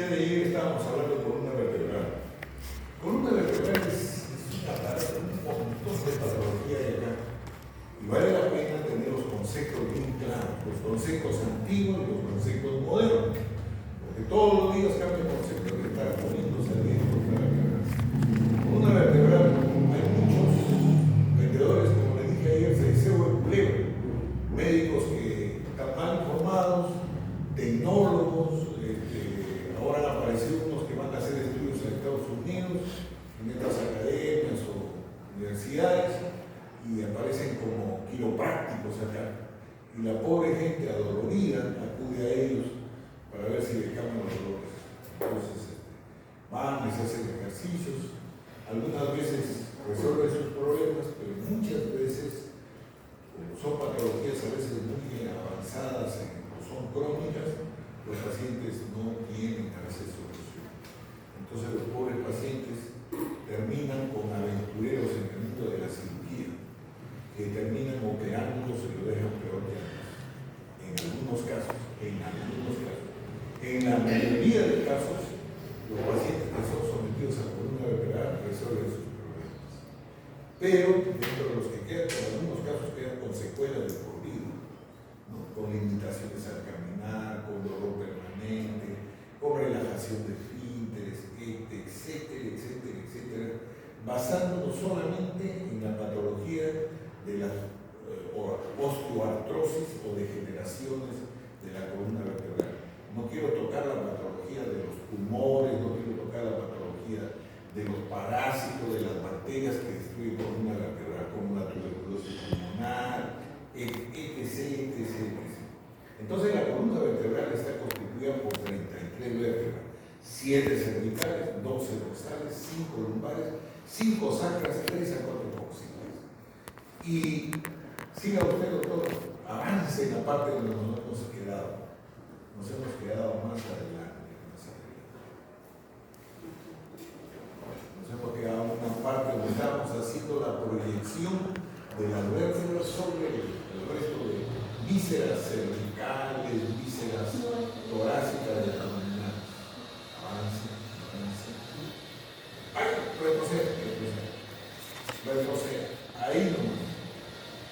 día de ayer estábamos hablando de columna vertebral. Columna vertebral es un aparato, un montón de patología de acá. Y vale la pena tener los conceptos bien claros, los conceptos antiguos y los conceptos modernos. Porque todos los días cambian conceptos que están poniéndose al día. Columna vertebral, hay muchos vendedores, como les dije ayer, se dice culebra, médicos que están mal informados, tecnólogos, ahora han aparecido unos que van a hacer estudios en Estados Unidos, en estas academias o universidades, y aparecen como quiroprácticos acá. Y la pobre gente adolorida acude a ellos para ver si le cambian los dolores. Entonces, van, les hacen ejercicios, algunas veces resuelven sus problemas, pero muchas veces, como son patologías a veces muy avanzadas o son crónicas, los pacientes no tienen a veces solución. Entonces los pobres pacientes terminan con aventureros en el mundo de la cirugía, que terminan operándolos y lo dejan peor que antes. En algunos casos. En la mayoría de casos, los pacientes que son sometidos a columna vertebral resuelven sus problemas. Pero dentro de los que quedan, en algunos casos quedan con secuelas de por vida, ¿no? Con limitaciones al caminar, con dolor permanente, con relajación de esfínteres, etcétera, basándonos solamente en la patología de la osteoartrosis o degeneraciones de la columna vertebral. No quiero tocar la patología de los pulmones, no quiero tocar la patología de los parásitos, de las bacterias que destruyen la columna vertebral, como la tuberculosis pulmonar, etc. Entonces la columna vertebral está constituida por 33 vértebras, 7 cervicales, 12 dorsales, 5 lumbares, 5 sacras, 3 a 4 coxales. Y siga usted, doctor, avance en la parte donde nos hemos quedado. Nos hemos quedado más adelante. Nos hemos quedado en una parte donde estamos haciendo la proyección de las vértebras sobre el resto de vísceras cervicales, vísceras torácicas y abdominales. Avance. ¡Ay! Retroceda.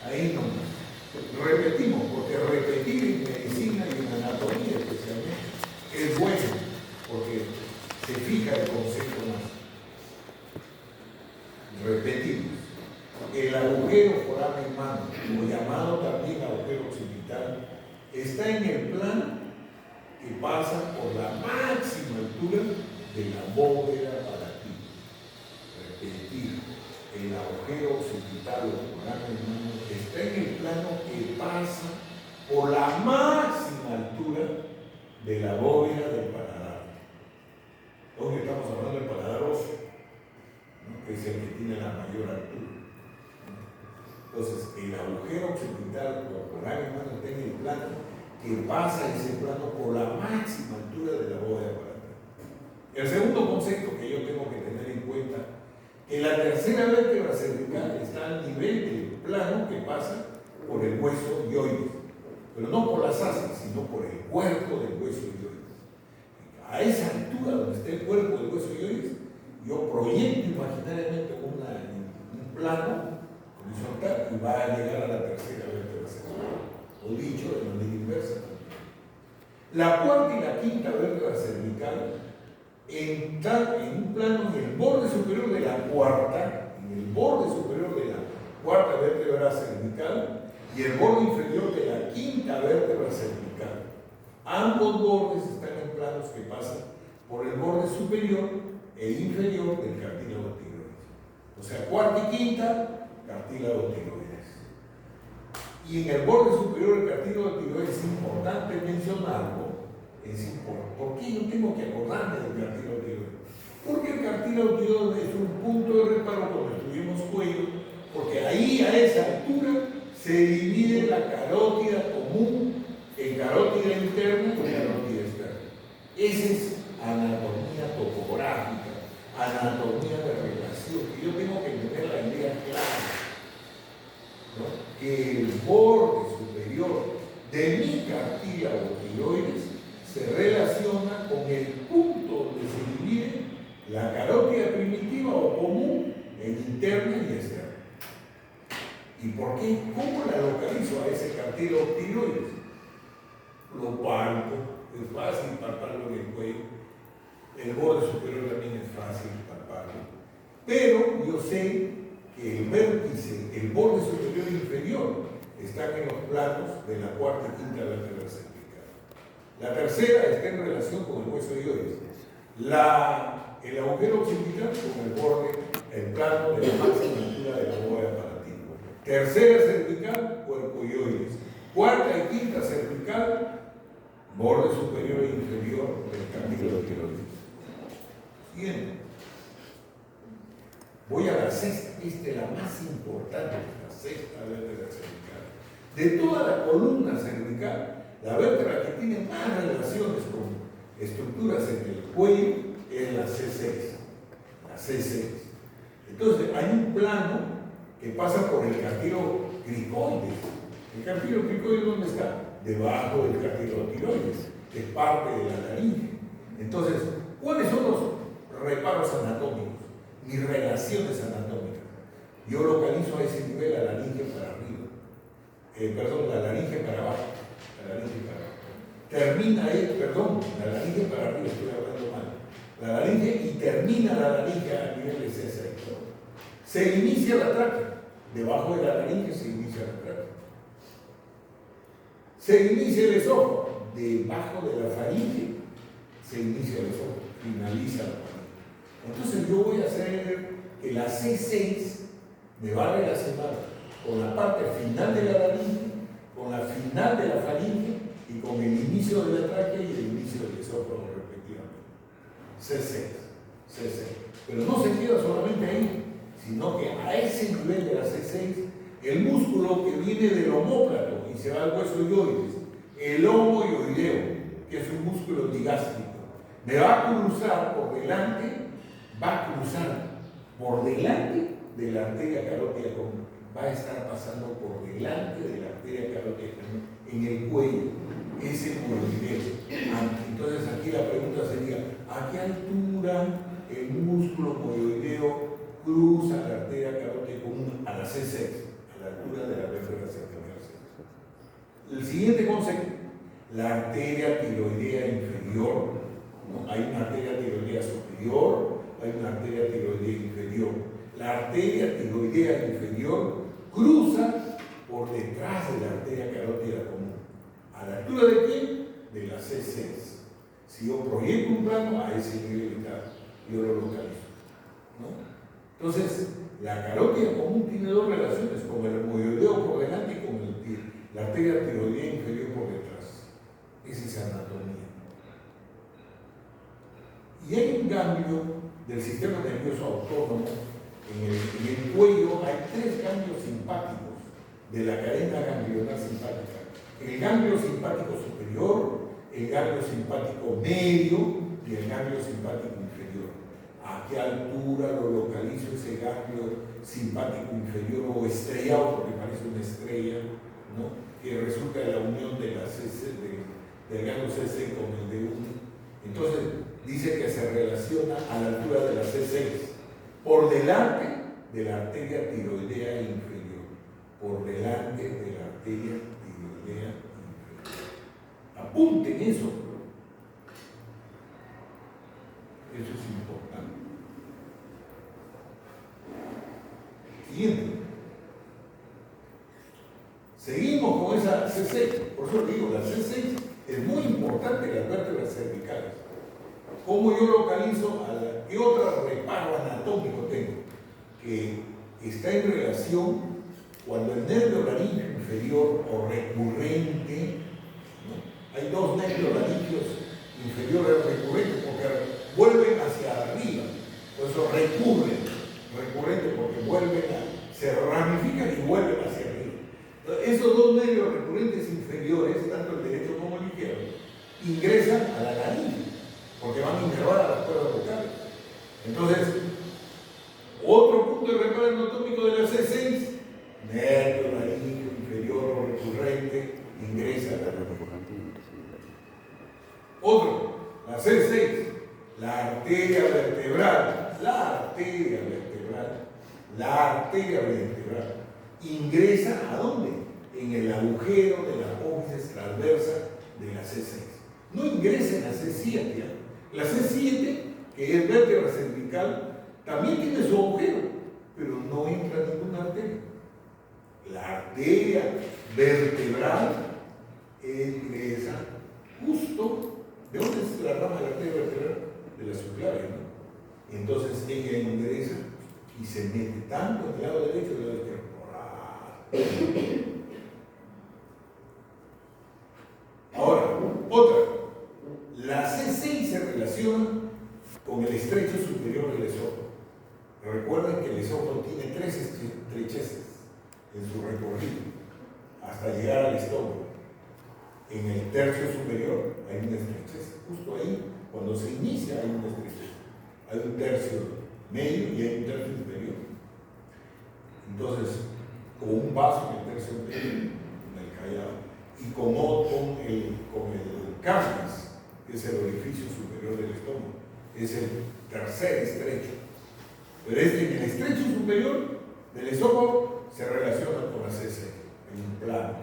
Ahí nomás. Repetimos, porque repetir en medicina y en anatomía especialmente es bueno, porque se fija el concepto más. Repetimos. El agujero foramen mano, o llamado también agujero occipital, está en el plano que pasa por la máxima altura de la bóveda palatina. Repetir, el agujero occipital o foramen mano está en el plano que pasa por la máxima altura de la bóveda del paladar. Hoy estamos hablando del paladar óseo, ¿no? Que es el que tiene la mayor altura. Entonces, el agujero occipital o foramen mano está en el plano que pasa ese plano por la máxima altura de la bóveda palatina. El segundo concepto que yo tengo que tener en cuenta, que la tercera vértebra cervical está al nivel del plano que pasa por el hueso hioides, pero no por las asas, sino por el cuerpo del hueso hioides. A esa altura donde está el cuerpo del hueso hioides, yo proyecto imaginariamente un plano horizontal y va a llegar a la tercera vértebra cervical, o dicho de manera inversa también. La cuarta y la quinta vértebra cervical entrar en un plano en el borde superior de la cuarta, vértebra cervical y el borde inferior de la quinta vértebra cervical. Ambos bordes están en planos que pasan por el borde superior e inferior del cartílago tiroides. O sea, cuarta y quinta, cartílago tiroides. Y en el borde superior del cartílago tiroides es importante mencionarlo. ¿Por qué yo tengo que acordarme del cartílago tiroides? Porque el cartílago tiroides es un punto de reparo cuando estudiamos cuello, porque ahí a esa altura se divide la carótida común en carótida interna y carótida externa. Esa es anatomía topográfica, anatomía de relación, que yo tengo que tener la idea clara, ¿no? Que el borde superior de mi cartílago tiroides se relaciona con el punto la carótida primitiva o común en interna y externa. ¿Y por qué? ¿Cómo la localizo a ese cartílago tiroides? Lo palpo, es fácil palparlo en el cuello. El borde superior también es fácil palparlo. Pero yo sé que el vértice, el borde superior e inferior, están en los planos de la cuarta y quinta vértebra cervical. La tercera está en relación con el hueso ioides. El agujero occipital con el borde, el plano de la máxima altura de la bóveda palatina. Tercera cervical, cuerpo ioides. Cuarta y quinta cervical, borde superior e inferior del cartílago tiroides. Siguiente. Voy a la sexta, esta es la más importante, la sexta vértebra cervical. De toda la columna cervical, la vértebra que tiene más relaciones con estructuras en el cuello es la C6. La C6. Entonces, hay un plano que pasa por el cartílago cricoides. ¿El cartílago cricoides dónde está? Debajo del cartílago tiroides, que es parte de la laringe. Entonces, ¿cuáles son los reparos anatómicos? Mis relaciones anatómicas. Yo localizo a ese nivel la laringe para arriba. La laringe para abajo. La laringe para abajo. Termina ahí, la laringe para arriba, estoy hablando mal. La laringe y termina la laringe a nivel de C6. Se inicia la tráquea. Debajo de la laringe se inicia la tráquea. Se inicia el esófago. Debajo de la faringe se inicia el esófago. Finaliza la faringe. Entonces yo voy a hacer que la C6 me va a relacionar con la parte final de la laringe, con la final de la faringe y con el inicio de la tráquea y el inicio del esófago respectivamente. C6. Pero no se queda solamente ahí, sino que a ese nivel de la C6, el músculo que viene del omóplato y se va al hueso ioides, el homoioideo, que es un músculo digástrico, me va a cruzar por delante de la arteria carótida común. Va a estar pasando por delante de la arteria carótida común en el cuello, ese moioideo. Entonces aquí la pregunta sería, ¿a qué altura el músculo moioideo cruza la arteria carótida común? A la C6, a la altura de la vértebra cervical. El siguiente concepto, la arteria tiroidea inferior. ¿No? Hay una arteria tiroidea superior, hay una arteria tiroidea inferior. La arteria tiroidea inferior cruza por detrás de la arteria carótida común. ¿A la altura de quién? De la C6. Si yo proyecto un plano a ese nivel vital, yo lo localizo. ¿No? Entonces, la carótida común tiene dos relaciones, con el moioideo por delante y con la arteria tiroidea inferior por detrás. Esa es anatomía. Y hay un cambio del sistema nervioso autónomo. En el cuello hay tres ganglios simpáticos de la cadena ganglionar simpática. El ganglio simpático superior, el ganglio simpático medio y el ganglio simpático inferior. ¿A qué altura lo localizo ese ganglio simpático inferior o estrellado, porque parece una estrella, ¿no? Que resulta de la unión de la del ganglio C6 con el D1? Entonces, dice que se relaciona a la altura de la C6, por delante de la arteria tiroidea inferior. Por delante de la arteria tiroidea inferior. Apunten eso. Eso es importante. Siguiente. Seguimos con esa C6. Por eso digo, la C6 es muy importante en las vértebras cervicales. ¿Cómo yo localizo qué otro reparo anatómico tengo? Que está en relación cuando el nervio laríngeo inferior o recurrente, ¿no? Hay dos nervios laringeos inferiores recurrentes porque vuelven hacia arriba, por eso recurrente porque se ramifican y vuelven hacia arriba. Entonces, esos dos nervios recurrentes inferiores, tanto el derecho como el izquierdo, ingresan a la laringe, porque van a inervar a las cuerdas vocales. Entonces, otro punto de reparo anatómico de la C6, nervio laríngeo inferior o recurrente, ingresa a la laringe. Otro, la C6, La arteria vertebral, ingresa ¿a dónde? En el agujero de la apófisis transversa de la C6. No ingresa en la C7. ¿Ya? La C7, que es vértebra cervical, también tiene su agujero, pero no entra ninguna arteria. La arteria vertebral ingresa justo. ¿De dónde es la rama de la arteria vertebral? De la subclavia, ¿no? Entonces ella ingresa y se mete tanto en el lado derecho como en el lado izquierdo. Ahora, otra. La C6 se relaciona con el estrecho superior del esófago. Recuerden que el esófago tiene 3 estrecheces en su recorrido hasta llegar al estómago. En el tercio superior hay una estrechez, justo ahí, cuando se inicia hay una estrechez. Hay un tercio medio y hay un tercio superior. Entonces, con un vaso en el tercio medio, en el callado, y con el carnes, que es el orificio superior del estómago, es el tercer estrecho. Pero en el estrecho superior del esófago se relaciona con la C6, en un plano.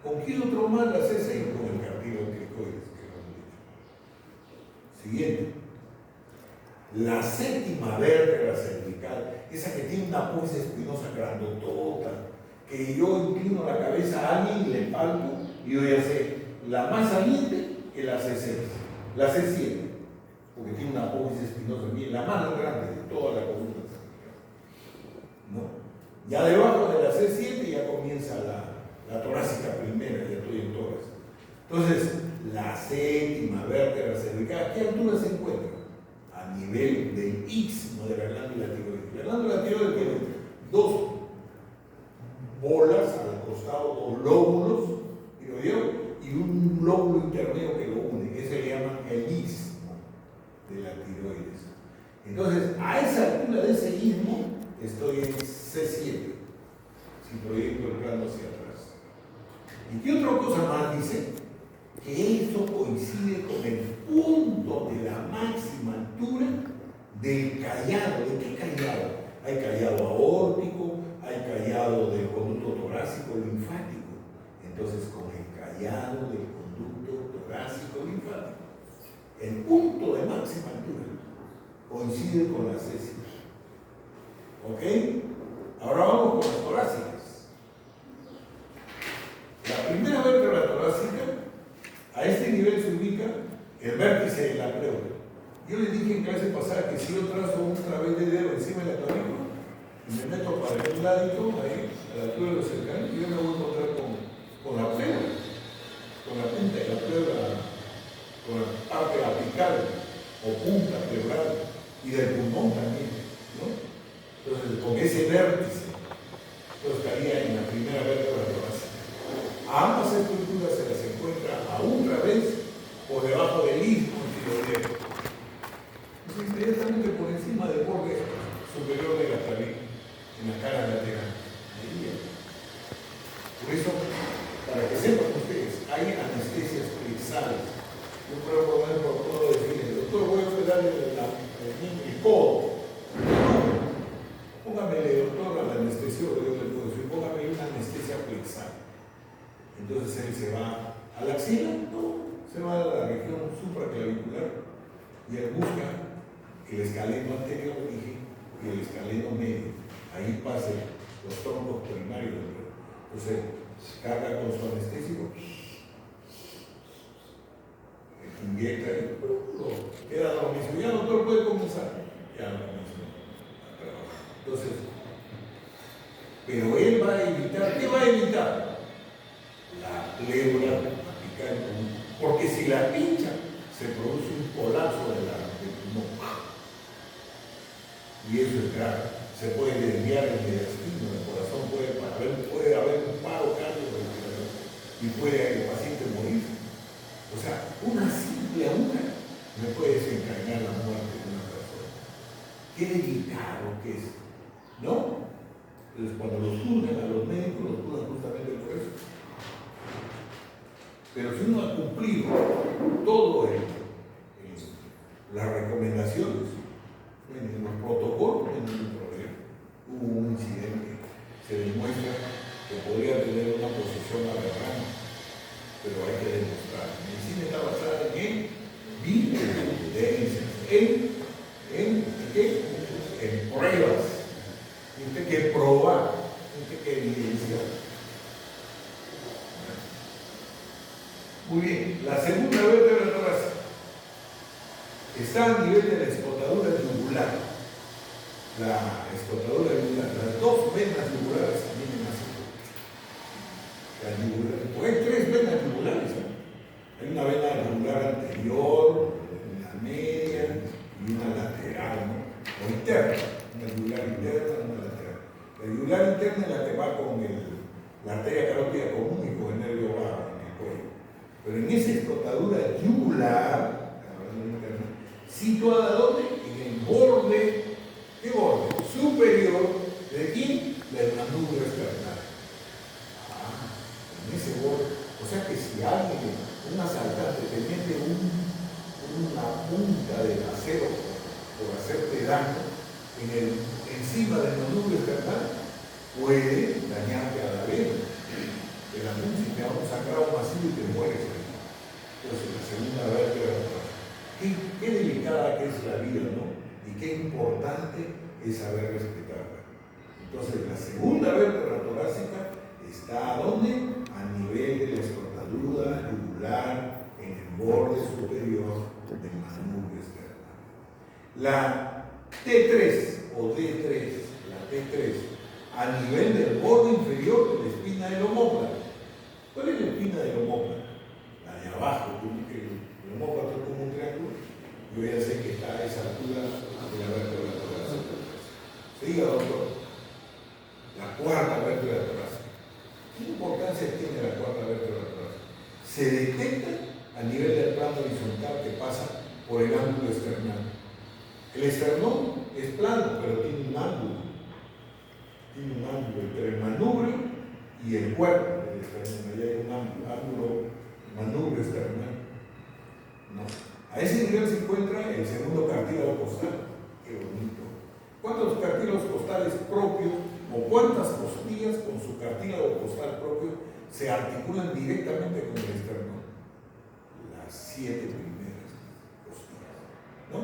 ¿Con quién otro más la C6? Con el cartílago cricoides, que lo hemos dicho. Siguiente. La séptima vértebra cervical, esa que tiene una apófisis espinosa grandotota, que yo inclino la cabeza a alguien y le palpo, y yo ya sé, la más saliente es la C6, la C7, porque tiene una apófisis espinosa, la más grande de toda la columna cervical. ¿No? Ya debajo de la C7 ya comienza la torácica primera, ya estoy en toras. Entonces, la séptima vértebra cervical, ¿a qué altura se encuentra? A nivel del istmo de la glándula tiroides. La glándula tiroides tiene 2 bolas al costado, o lóbulos tiroideos, y un lóbulo intermedio que lo une, que se le llama el istmo de la tiroides. Entonces, a esa altura de ese istmo estoy en C7, si proyecto el plano hacia atrás. ¿Y qué otra cosa más dice? Que esto coincide con el punto de la máxima altura del callado. ¿De qué callado? Hay callado aórtico, hay callado del conducto torácico linfático. Entonces, con el callado del conducto torácico linfático, el punto de máxima altura coincide con la C6. ¿Ok? Ahora vamos con las torácicas. La primera vértebra torácica, a este nivel se ubica el vértice de la pleura. Yo les dije en clase pasada que si yo trazo un través de dedo encima de la clavícula y me meto para aquel ladito, ahí, a la altura de los cercanos, yo me voy a encontrar con la pleura, con la punta de la pleura, con la parte apical o punta pleural y del pulmón también, ¿no? Entonces, con ese vértice, entonces estaría en la primera vértebra torácica. A ambas estructuras se las encuentra a un través por debajo del istmo tiroideo. Entonces, inmediatamente por encima del borde superior de la clavícula, en la cara lateral. Por eso, para que sepan ustedes, hay anestesias plexales. Yo por ejemplo puedo decirle, doctor, voy a operarle el codo. Póngame, doctor, al anestesiólogo, yo le puedo decir, póngame una anestesia plexal. Entonces él se va a la axila, no, se va a la región supraclavicular y él busca el escaleno anterior, dije, y el escaleno medio. Ahí pasan los troncos primarios. Entonces carga con su anestésico, inyecta y queda dormido. Ya el doctor puede comenzar. Ya lo comenzó a trabajar. Entonces, pero él va a evitar, ¿qué va a evitar? La pleura apical, porque si la pincha, se produce un colapso del pulmón. Y eso es grave. Se puede desviar el mediastino, el corazón puede haber un paro cardiorrespiratorio y puede el paciente morir. O sea, una simple aguja me puede desencadenar la muerte de una persona. Qué delicado que es, ¿no? Entonces, cuando los juzgan a los médicos, los juzgan justamente por eso. Pero si uno ha cumplido todo la recomendaciones, en los protocolos no hay ningún problema. Hubo un incidente, se demuestra que podría tener una posesión aberrante, pero hay que demostrar. La medicina está basada en evidencias, en pruebas. Tiene que probar, tiene que evidenciar. Muy bien, la segunda vértebra torácica está a nivel de la escotadura yugular. La escotadura yugular, las dos venas yugulares también en así. La yugular, porque hay tres venas yugulares. Hay una vena yugular anterior, una media y una lateral, ¿no? O interna. Una yugular interna, una lateral. La yugular interna es la que va con la arteria carótida común y con el nervio vago en el cuello. Pero en esa escotadura yugular, situada ¿dónde? En el borde, ¿qué borde? Superior de quién? Del manubrio esternal. En ese borde. O sea que si alguien, un asaltante, te mete una punta de acero por hacerte daño encima del manubrio esternal, puede dañarte a la vena. De la música te da un sangrado masivo y te mueres. Entonces, la segunda vértebra. Qué delicada que es la vida, ¿no? Y qué importante es saber respetarla. Entonces, la segunda vértebra torácica está ¿a dónde? A nivel de la escotadura yugular, en el borde superior del manubrio esternal. La T3 o D3, la T3, a nivel del borde inferior de la espina del omóplato. ¿Cuál es la espina del omóplato? La de abajo, que el omóplato es como un triángulo. Yo ya sé que está a esa altura de la vértebra torácica. Siga, doctor. La cuarta vértebra torácica. ¿Qué importancia tiene la cuarta vértebra torácica? Se detecta a nivel del plano horizontal que pasa por el ángulo esternal. El esternón es plano, pero tiene un ángulo. Tiene un ángulo entre el manubrio y el cuerpo del esternón. Allá hay un ángulo, manubrio esternal. ¿No? A ese nivel se encuentra el segundo cartílago costal. Qué bonito. ¿Cuántos cartílagos costales propios o cuántas costillas con su cartílago costal propio se articulan directamente con el esternón? Las 7 primeras costillas, ¿no?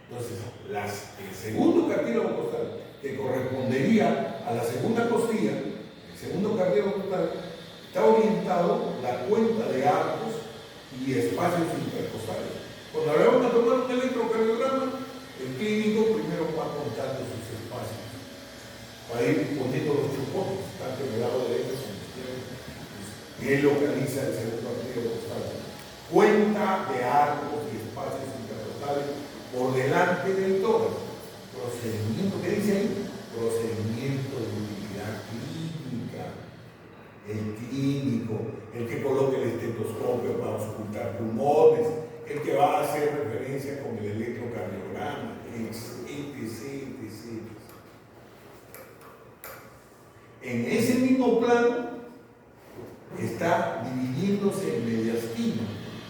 Entonces, el segundo cartílago costal, que correspondería a la segunda costilla, el segundo cartílago costal, está orientado la cuenta de arcos y espacios intercostales. Cuando le vamos a tomar un electrocardiograma, el clínico primero va contando sus espacios, va a ir poniendo los chupones, tanto en el lado derecho como en el izquierdo. Y él localiza el segundo arterio costal. Cuenta de arcos y espacios intercostales por delante del tórax. Procedimiento, ¿qué dice ahí? Procedimiento de utilidad clínica. El clínico, el que coloque el estetoscopio para auscultar pulmones, el que va a hacer referencia con el electrocardiograma, etc. En ese mismo plano está dividiéndose en mediastino,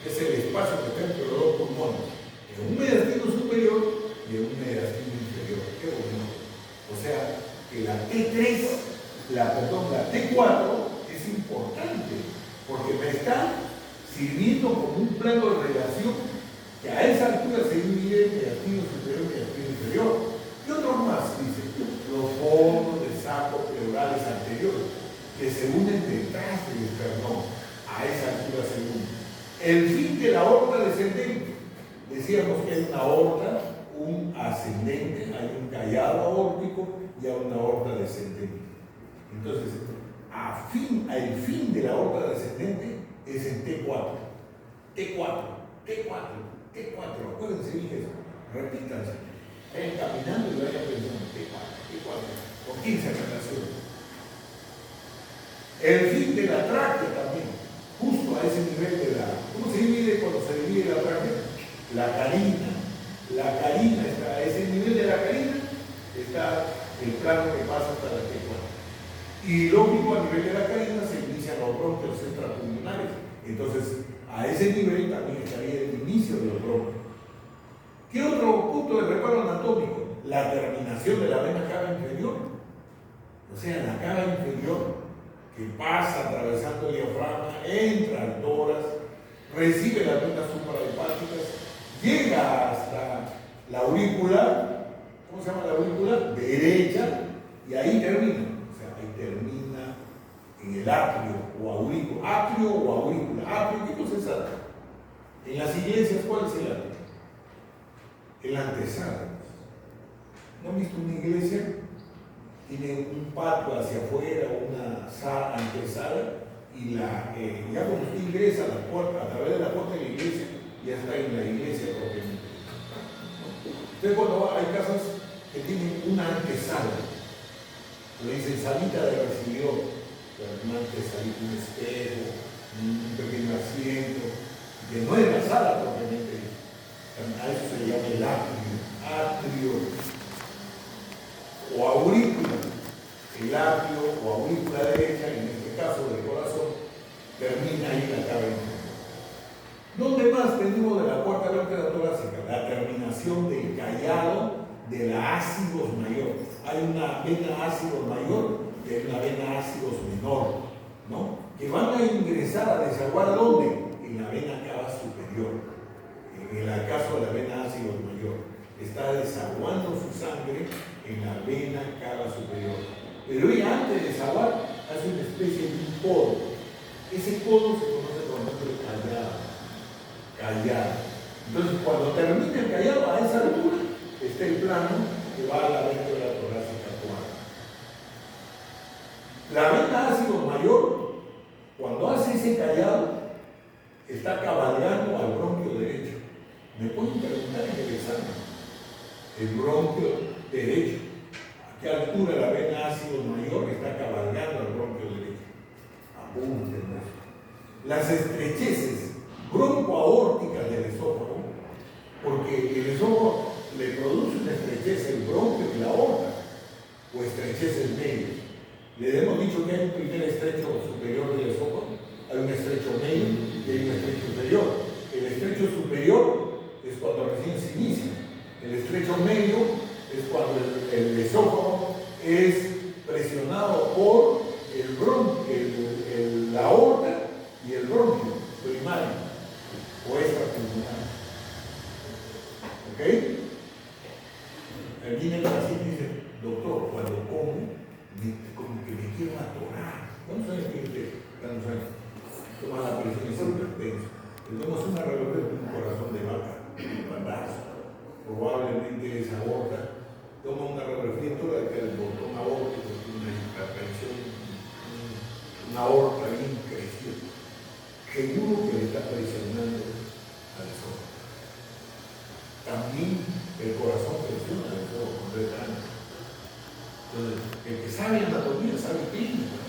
que es el espacio que está entre los dos pulmones, en un mediastino superior y en un mediastino inferior. Qué bonito. O sea, que la T3, la T4 es importante, porque me está sirviendo como un plano de relación que a esa altura se divide en mediastino superior y mediastino inferior. ¿Qué otros más? Dice, los fondos de saco pleurales anteriores, que se unen detrás del esternón, a esa altura se unen. El fin de la aorta descendente. Decíamos que hay una aorta, un ascendente, hay un callado aórtico y hay una aorta descendente. Entonces, el fin de la aorta descendente es en T4. Acuérdense bien eso. Repítanse. Vayan caminando y vayan pensando T4, con 15 relaciones. El fin de la tráquea también, justo a ese nivel de la... ¿Cómo se divide cuando se divide la tráquea? La carina. La carina está a ese nivel de la carina, está el plano que pasa hasta la T4. Y lógico, a nivel de la carina se inician los bronquios extrapulmonares. Entonces, a ese nivel también estaría el inicio de los bronquios. ¿Qué otro punto de reparo anatómico, la terminación de la vena cava inferior. O sea, la cava inferior que pasa atravesando el diafragma, entra al tórax, recibe las venas suprahepáticas, llega hasta la aurícula, ¿cómo se llama la aurícula? Derecha, y ahí termina. O sea, ahí termina en el atrio o aurícula. Atrio o aurícula. Atrio, ¿qué cosa es atrio? En las iglesias, ¿cuál es el atrio? El antesala. ¿No han visto una iglesia? Tiene un patio hacia afuera, una sala, antesala, y ya cuando usted ingresa a la puerta, a través de la puerta de la iglesia, ya está en la iglesia propiamente. Entonces, cuando hay casas que tienen una antesala, le dicen salita de recibidor, una antesalita, un espejo, un pequeño asiento, que no es la sala propiamente. A eso se le llama el atrio o aurícula. El atrio o aurícula derecha, en este caso del corazón, termina ahí la cava inferior. ¿Dónde más tenemos de la cuarta vértebra torácica? La terminación del callado de la ácidos mayor. Hay una vena ácidos mayor y hay una vena ácidos menor, ¿no? Que van a ingresar a desaguar ¿dónde? En la vena cava superior. En el caso de la vena ácidos mayor, está desaguando su sangre en la vena cava superior. Pero ella antes de desaguar hace una especie de un codo. Ese codo se conoce como nombre callado. Entonces, cuando termina el callado, a esa altura está el plano que va a la vértebra torácica cuarta. La vena ácido mayor, cuando hace ese callado, está cabalgando al bronquio derecho. Me pueden preguntar en el examen. El bronquio derecho. ¿A qué altura la vena ácido mayor está cabalgando al bronquio derecho? Apúntenlo. Las estrecheces broncoaórticas del esófago, porque el esófago le produce una estrechez el bronquio y la aorta, o estrecheces medios. Le hemos dicho que hay un primer estrecho superior del esófago, hay un estrecho medio y hay un estrecho superior. El estrecho superior es cuando recién se inicia. El estrecho medio es cuando el esófago es presionado por el bronquio, la aorta y el bronquio primario o extrapulmonar. ¿Ok? Viene el paciente y dice, doctor, cuando como que me quiero atorar. ¿Cuántos años tiene usted? ¿Cuántos años? Toma la presión y es hipertenso. Le damos una radiografía de un corazón de vaca, un bandazo. Probablemente es aorta. Toma una radiografía torácica del botón aórtico, una hipertensión, una aorta bien crecida. Seguro que le está presionando al esófago. También el corazón presiona al esófago completamente. Entonces, el que sabe anatomía sabe clínica.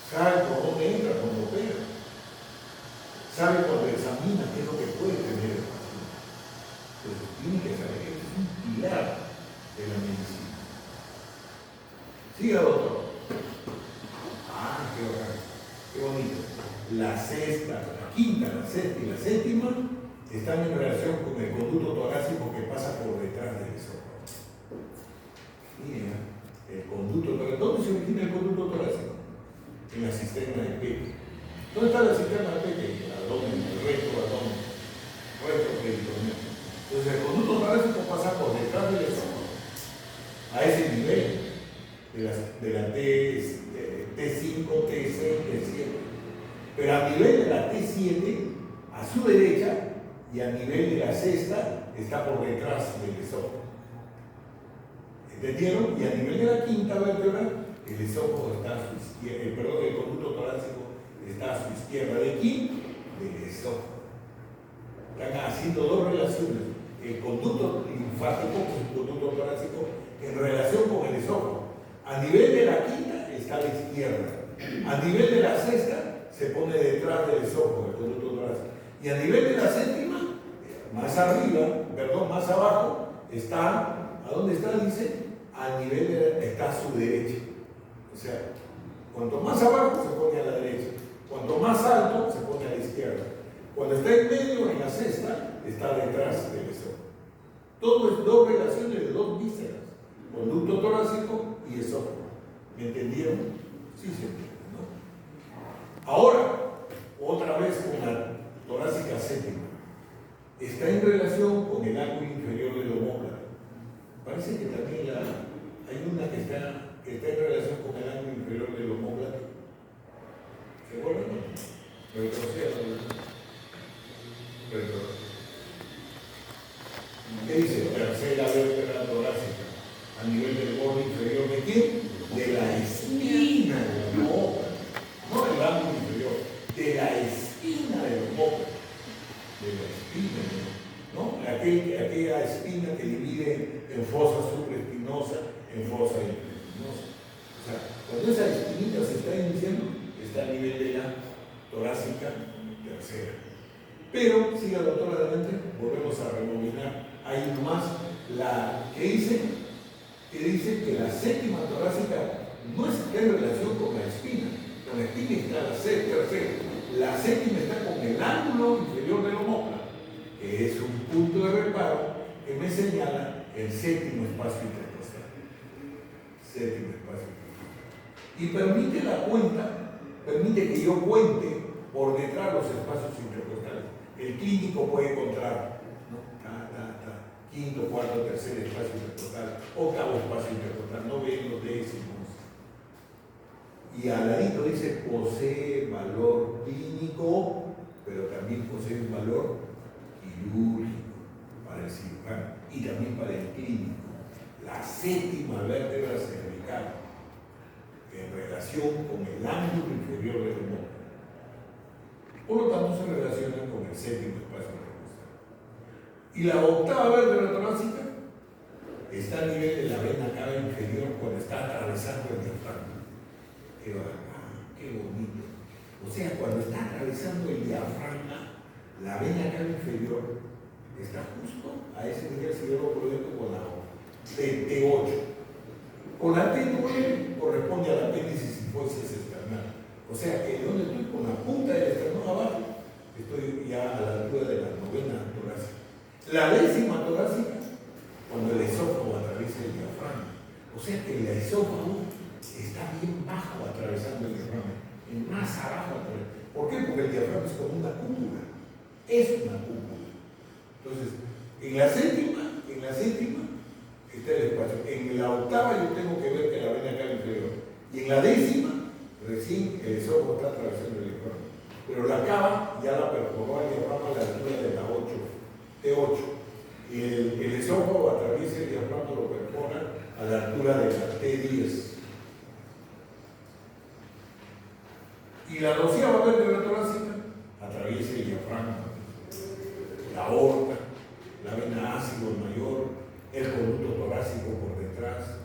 Sabe por dónde entra, cuando opera. Sabe cuando examina qué es lo que puede tener el paciente. Entonces, tiene que saber que este es un pilar de la medicina. Siga, doctor. Ah, qué bacán, qué bonito. La sexta, la quinta, la sexta y la séptima están en relación con el conducto torácico que pasa por detrás del esófago. Mira, el conducto torácico. ¿Dónde se origina el conducto torácico? En la cisterna de Petri. ¿Dónde está la cisterna de Petri? El abdomen, el recto peritoneal. Entonces el conducto torácico pasa por detrás del esófago. A ese nivel de la T5, T6, T7. Pero a nivel de la T7, a su derecha, y a nivel de la sexta, está por detrás del esófago. ¿Entendieron? Y a nivel de la quinta vértebra, el esófago está a su izquierda, el conducto torácico está a su izquierda. ¿De quién? Del esófago. Están haciendo dos relaciones. El conducto linfático con el conducto torácico en relación con el esófago. A nivel de la quinta está a la izquierda. A nivel de la sexta se pone detrás del esófago, el conducto torácico. Y a nivel de la séptima, más arriba, perdón, más abajo, está, ¿a dónde está? Dice, a nivel está a su derecha. O sea, cuanto más abajo se pone a la derecha, cuanto más alto se pone a la izquierda. Cuando está en medio, en la sexta, está detrás del esófago. Todo es dos relaciones de dos vísceras, conducto torácico y esófago. ¿Me entendieron? Sí se entiende, ¿no? Ahora, otra vez con la torácica séptima. Está en relación con el ángulo inferior del omóplato. Parece que también hay una que está en relación con el ángulo inferior del omóplato. ¿Se acuerdan? ¿Qué dice? Tercera vértebra torácica a nivel del borde inferior de quién? De la espina del omóplato. No del ángulo inferior, de la espina del omóplato. De la espina, ¿no? Aquella espina que divide en fosa supraespinosa, en fosa infraespinosa. O sea, cuando esa espinita se está iniciando, está a nivel de la torácica tercera. Pero, siga doctora adelante, volvemos a rebobinar. Hay nomás la que dice que la séptima torácica no está en relación con la espina. Con la espina está la tercera. La séptima está con el ángulo inferior del omóplato, que es un punto de reparo que me señala el séptimo espacio intercostal. Séptimo espacio intercostal. Y permite la cuenta, permite que yo cuente por detrás los espacios intercostales. El clínico puede encontrar, ¿no? Quinto, cuarto, tercer espacio intercostal, octavo espacio intercostal, noveno, décimos. Y al ladito dice posee valor clínico, pero también posee un valor quirúrgico para el cirujano y también para el clínico. La séptima vértebra cervical en relación con el ángulo inferior del omóplato. Por lo tanto, se relaciona con el séptimo espacio intercostal. Y la octava vértebra torácica está a nivel de la vena cava inferior cuando está atravesando el diafragma. Qué bonito. O sea, cuando está atravesando el diafragma, la vena cava inferior está justo a ese nivel, si yo lo proyecto con la T8. Con la T9 corresponde a la apéndice sifosis external. O sea, que donde estoy con la punta del esternón abajo, estoy ya a la altura de la novena torácica. La décima torácica, cuando el esófago atraviesa el diafragma. O sea que el esófago está bien bajo atravesando el diafragma, más abajo. ¿Por qué? Porque el diafragma es como una cúpula, es una cúpula. Entonces, en la séptima está el espacio. En la octava yo tengo que ver que la vena cava inferior. Y en la décima, recién el esófago está atravesando el diafragma. Pero la cava ya la perforó al diafragma a la altura de la T8. Y el esófago atraviesa el diafragma, lo perfora a la altura de la T10. Y la doceava vértebra torácica atraviesa el diafragma, la aorta, la vena ácido mayor, el conducto torácico por detrás,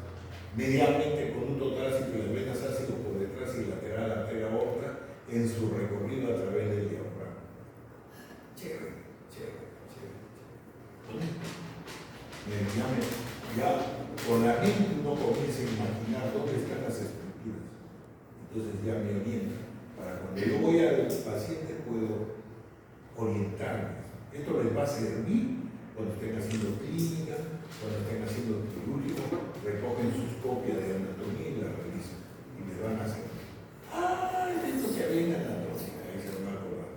medialmente el conducto torácico y las venas ácido por detrás y lateral arteria aorta en su recorrido a través del diafragma. Chévere. Ya con la mente uno comienza a imaginar dónde están las estructuras. Entonces ya me orienta. Para cuando yo voy al paciente puedo orientarme. Esto les va a servir cuando estén haciendo clínica, cuando estén haciendo quirúrgico, recogen sus copias de anatomía y las revisan. Y les van a hacer. Esto se había en anatomía, ahí se van a acordar.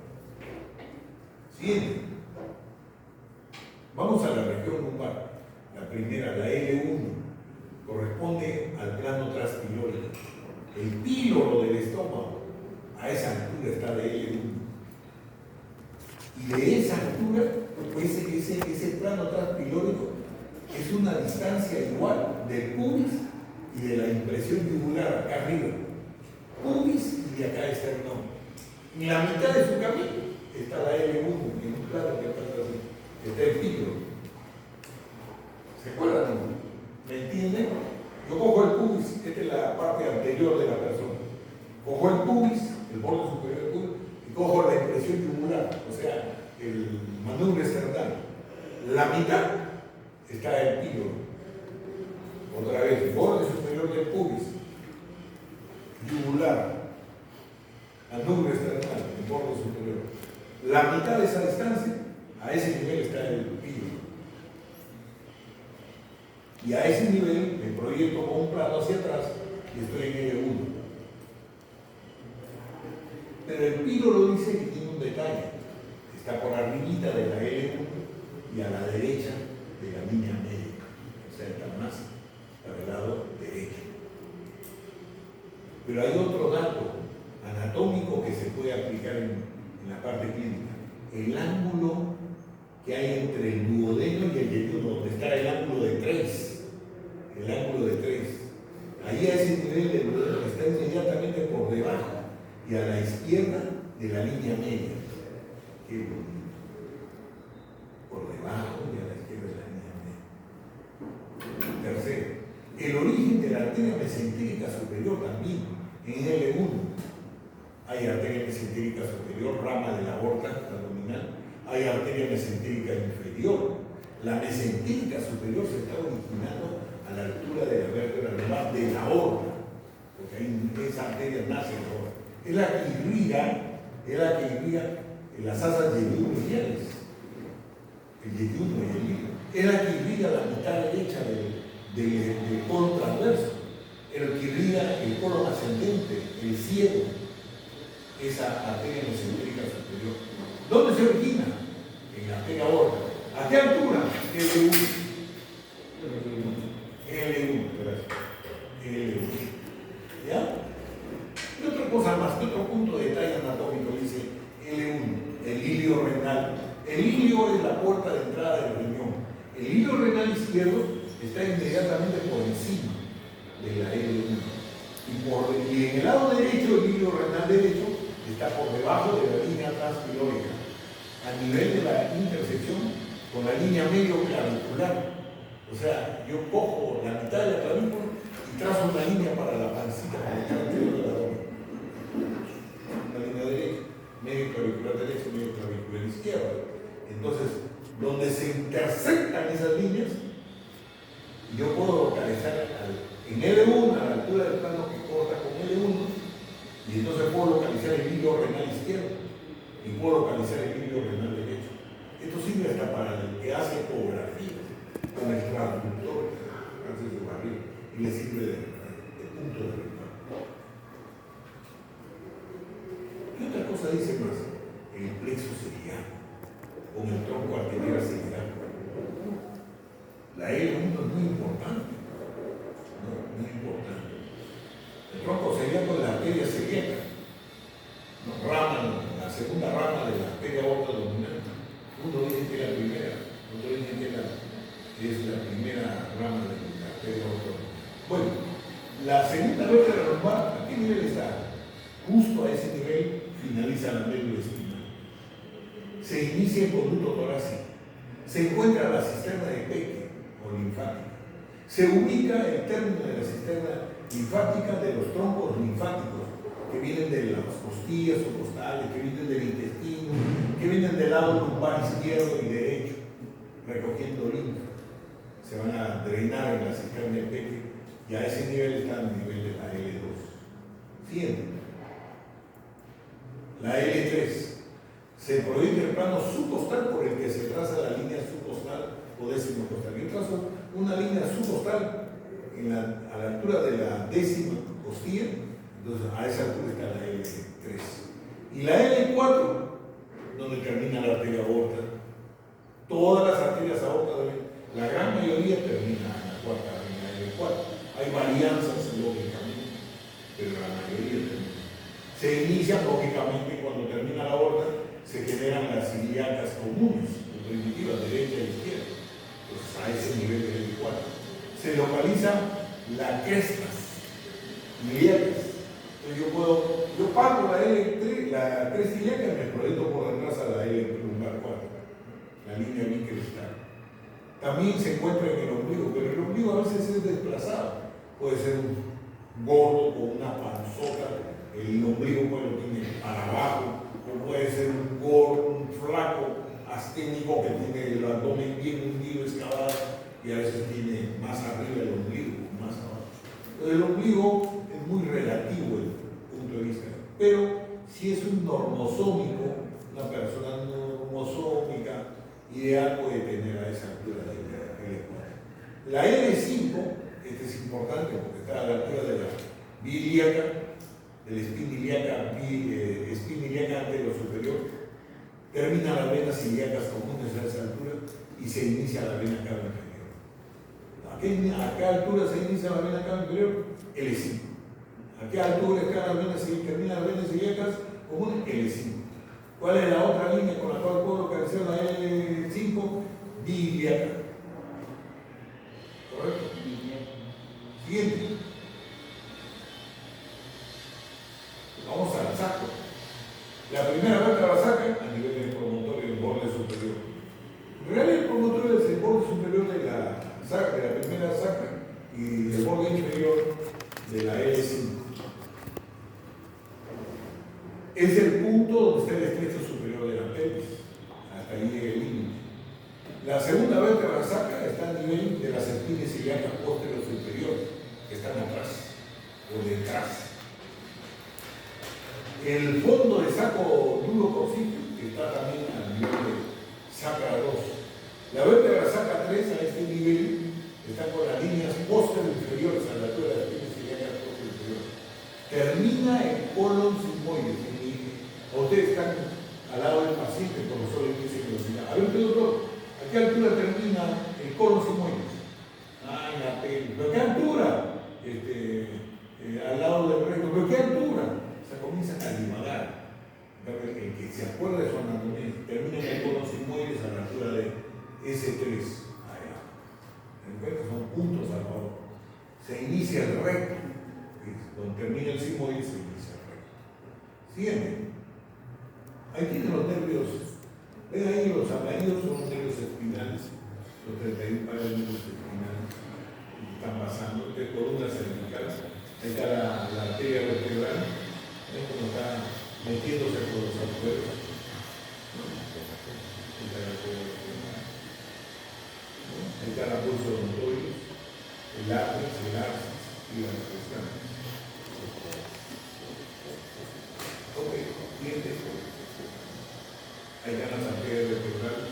Siguiente. Vamos a la región lumbar. La primera, la L1, corresponde al plano transpilórico. El píloro del estómago, a esa altura está de L1. Y de esa altura, pues ese plano transpilórico es una distancia igual del pubis y de la impresión yugular acá arriba. Pubis y de acá esternón. En la mitad de su camino está la L1, en un plano que pasa así. Está el píloro. ¿Se acuerdan? ¿Me entienden? Yo cojo el pubis, esta es la parte anterior de la persona. Cojo el pubis, el borde superior del pubis, y cojo la impresión yugular, o sea, el manubrio esternal. La mitad está el píloro. Otra vez, el borde superior del pubis, yugular, manubrio esternal, el borde superior. La mitad de esa distancia, a ese nivel está el píloro. Y a ese nivel me proyecto con un plano hacia atrás y estoy en L1. Pero el píloro dice que tiene un detalle. Está por arribita de la L1 y a la derecha de la línea media. O sea, está más para el lado derecho. Pero hay otro dato anatómico que se puede aplicar en la parte clínica. El ángulo que hay entre el duodeno y el yeyuno, donde está el ángulo de 3. El ángulo de 3. Ahí a ese nivel del duodeno está inmediatamente por debajo y a la izquierda de la línea media. Qué bonito. Por debajo y a la izquierda de la línea media. Tercero, el origen de la arteria mesentérica superior también, en L1. Hay arteria mesentérica superior, rama de la aorta abdominal. Hay arteria mesentérica inferior. La mesentérica superior se está originando a la altura de la vértebra lumbar de la aorta, porque ahí esa arteria nace en la aorta. Es la que irriga las asas yeyuno-iliares, el yeyuno y el hilo. Es la que irriga la mitad derecha del colon transverso, el que irriga el colon ascendente, el ciego, esa arteria mesentérica superior. ¿Dónde se origina? En la arteria aorta. ¿A qué altura? L1. L1, gracias. L1. ¿Ya? Y otra cosa más, ¿qué otro punto de detalle anatómico dice L1? El ilio renal. El ilio es la puerta de entrada del riñón. El ilio renal izquierdo está inmediatamente por encima de la L1. Y en el lado derecho, el ilio renal derecho está por debajo de la línea transpilórica, a nivel de la intersección con la línea medio clavicular. O sea, yo cojo la mitad de la clavícula y trazo una línea para la pancita, para el cartílago de la abdomen. Una línea derecha, medio clavicular derecho, medio clavicular izquierdo. Entonces, donde se intersectan esas líneas, yo puedo localizar en L1, a la altura del plano que corta con L1, y entonces puedo localizar el ilio renal izquierdo y puedo localizar el ilio renal derecho. Esto sirve hasta para el que hace ecografía con el transductor, hace su barriga, y le sirve de punto de retorno. ¿Qué otra cosa dice más? El plexo ciliar, con el tronco arterial ciliar. La L1 es muy importante. Muy importante. El tronco celíaco de la arteria celíaca, la segunda rama de la arteria aorta abdominal. Uno dice que es la primera, otro dice que es la primera rama de la arteria aorta abdominal. Bueno, la segunda vértebra lumbar, ¿a qué nivel está? Justo a ese nivel finaliza la médula espinal. Se inicia el conducto torácico. Se encuentra la cisterna de Peque o linfática. Se ubica el término de la cisterna linfática de los troncos linfáticos que vienen de las costillas o costales, que vienen del intestino, que vienen del lado lumbar izquierdo y derecho, recogiendo linfa. Se van a drenar en la cisterna de Peque y a ese nivel está el nivel de la L2. Siguiente. La L3. Se proyecta el plano subcostal por el que se traza la línea subcostal o décimo costal. Yo trazo una línea subcostal a la altura de la décima costilla, entonces a esa altura está la L3. Y la L4, donde termina la arteria aorta. Todas las arterias aortas, la gran mayoría termina en la cuarta, en la L4. Hay varianzas lógicamente, pero la mayoría termina. Se inicia lógicamente cuando termina la aorta, se generan las ilíacas comunes, primitivas, derecha e izquierda. Entonces a ese nivel de L4. Se localiza la cresta ilíacas. Entonces yo parto la L3, la cresta ilíaca y me proyecto por detrás a la L lumbar 4, la línea bicristal. También se encuentra en el ombligo, pero el ombligo a veces es desplazado. Puede ser un gordo con una panzota, el ombligo pues lo tiene para abajo, o puede ser un gordo, un flaco asténico que tiene el abdomen bien hundido, excavado, y a veces tiene más arriba el ombligo, más abajo. El ombligo es muy relativo desde el punto de vista, pero si es un normosómico, una persona normosómica ideal puede tener a esa altura de L4. La L5, este es importante porque está a la altura de la vía ilíaca, de la espina ilíaca anterior superior, termina las venas ilíacas comunes a esa altura y se inicia la vena cava inferior. ¿A qué altura se inicia la vena cava inferior? L5. ¿A qué altura terminan las venas ilíacas comunes? L5. ¿Cuál es la otra línea con la cual puedo localizar la L5? Vía ilíaca. ¿Correcto? Siguiente. Vamos al sacro. La primera vértebra sacra a nivel del promontorio del borde superior. En realidad el promontorio es el borde superior de la primera sacra y el borde inferior de la L5. Es el punto donde está el estrecho superior de la pelvis. Hasta ahí llega el límite. La segunda vértebra sacra está a nivel de las espinas ilíacas posterior superior, que están atrás o detrás. El fondo de saco duro coxígeno, que está también a nivel de sacra 2. La vértebra sacra 3 a este nivel está con las líneas posterior inferiores a la altura de las espinas ilíacas posterior superior. Termina el colon sigmoide. Ustedes están al lado del paciente, por profesor le dice velocidad. A ver, doctor, ¿a qué altura termina el colon sigmoide? En la pelvis. ¿Pero qué altura? Al lado del recto. ¿Pero qué altura? O sea, comienza a divagar. El que se acuerda de su anatomía termina en el colon sigmoide a la altura de S3. Allá. Son puntos a favor. Se inicia el recto. Donde termina el sigmoide se inicia el recto. Siguiente. Ahí tienen los nervios. Ven ahí los amarillos son los nervios espinales. Los 31 pares de nervios espinales que están pasando. De columnas cervicales. Ahí está la arteria vertebral. ¿Ven cómo está metiéndose por los agujeros? Ahí está la arteria vertebral. Ahí está la pulso odontoides, el ápex, el axis y la presión. Ok, siguiente. Ahí están las arterias vertebrales.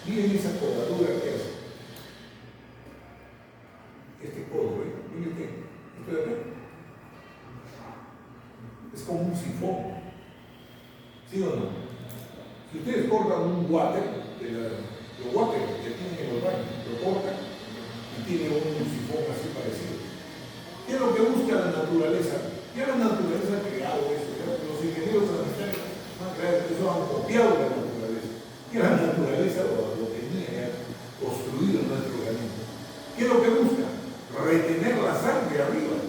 Miren esa codadura que hace. Este codo, miren esto de acá. Es como un sifón. ¿Sí o no? Si ustedes cortan un water, los water que tienen en los baños, lo cortan y tiene un sifón así parecido. ¿Qué es lo que busca la naturaleza? Ya la naturaleza ha creado eso. Los ingenieros sanitarios eso han copiado la naturaleza. Que la naturaleza lo tenía ya construido en nuestro organismo. ¿Qué es lo que busca? Retener la sangre arriba.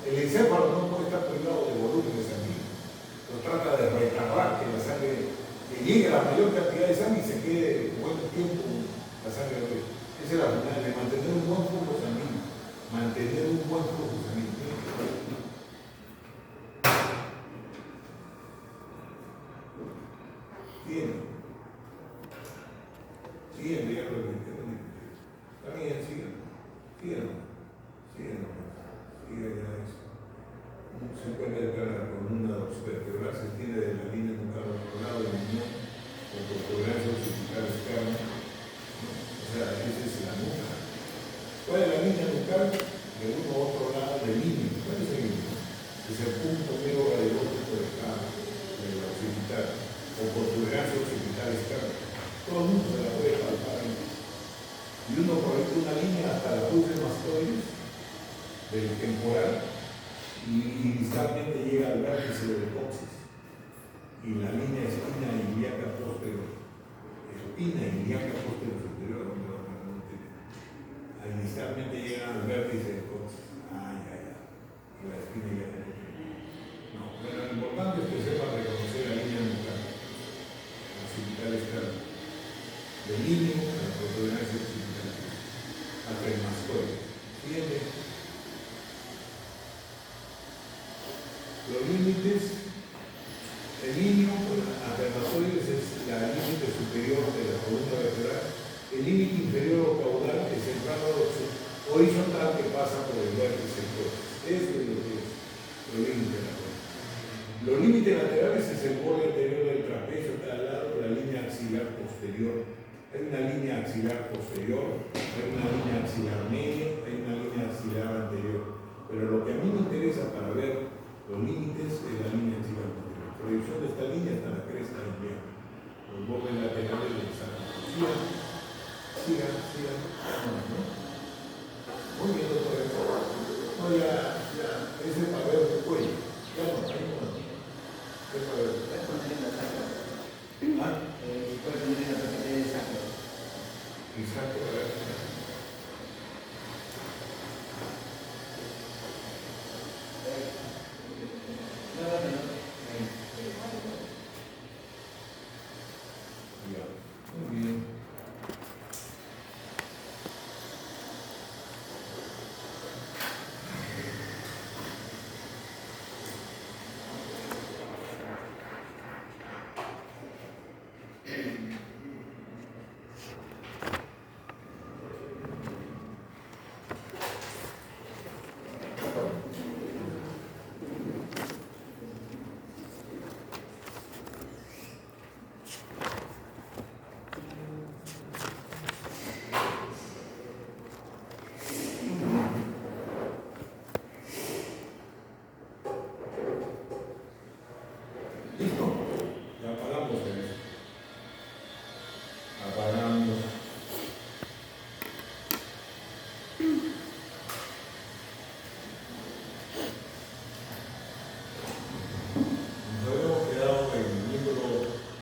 El encéfalo no puede estar privado de volumen sanguíneo. Lo trata de retardar que la sangre llegue a la mayor cantidad de sangre y se quede buen tiempo la sangre arriba. Esa es la finalidad de mantener un buen flujo sanguíneo. Mantener un buen flujo sanguíneo. Siguiente, ya lo dije. También sigan ya eso. Se encuentra detrás de la columna vertebral, se extiende de la línea nucal al otro lado del riñón, con protuberancia occipital externa. O sea, esa es la nuca. ¿Cuál es la línea nucal? De uno a otro lado del límite. ¿Cuál es el límite? Es el punto medio radiológico de la occipital, con protuberancia occipital externa. Todo el mundo se la puede palpar ahí. Y uno proyecta una línea hasta la pulsa mastoides del temporal y distalmente llega al vértice del coxis. Y la línea espina ilíaca posterior. Espina ilíaca posterior superior. Ahí distalmente llega al vértice del coxis. Y la espina ilíaca posterior. No, pero lo importante es que sepa reconocer la línea nucal. La occipital externa. Del límite a la protuberancia occipital. Hasta el mastoide. Siguiente. Los límites, el líneo atermazoides es la límite superior de la columna vertebral. El límite inferior caudal es el plano horizontal que pasa por el vértice coxis. Eso es lo que es los límites laterales. Los límites laterales es el borde anterior del trapecio, está al lado de la línea axilar posterior. Hay una línea línea axilar posterior, hay una línea axilar media, hay una línea axilar anterior. Pero lo que a mí me interesa para ver los límites es la línea axilar posterior. La proyección de esta línea está en la cresta del pie. Los bordes laterales del sacro. Sigan. ¿No? Muy bien, doctor. No, ya, ese es para ver el cuello. Ya no, ahí no. Es para ver. ¿Ah? Puede tener la perfección del sacro. El sacro, a ver.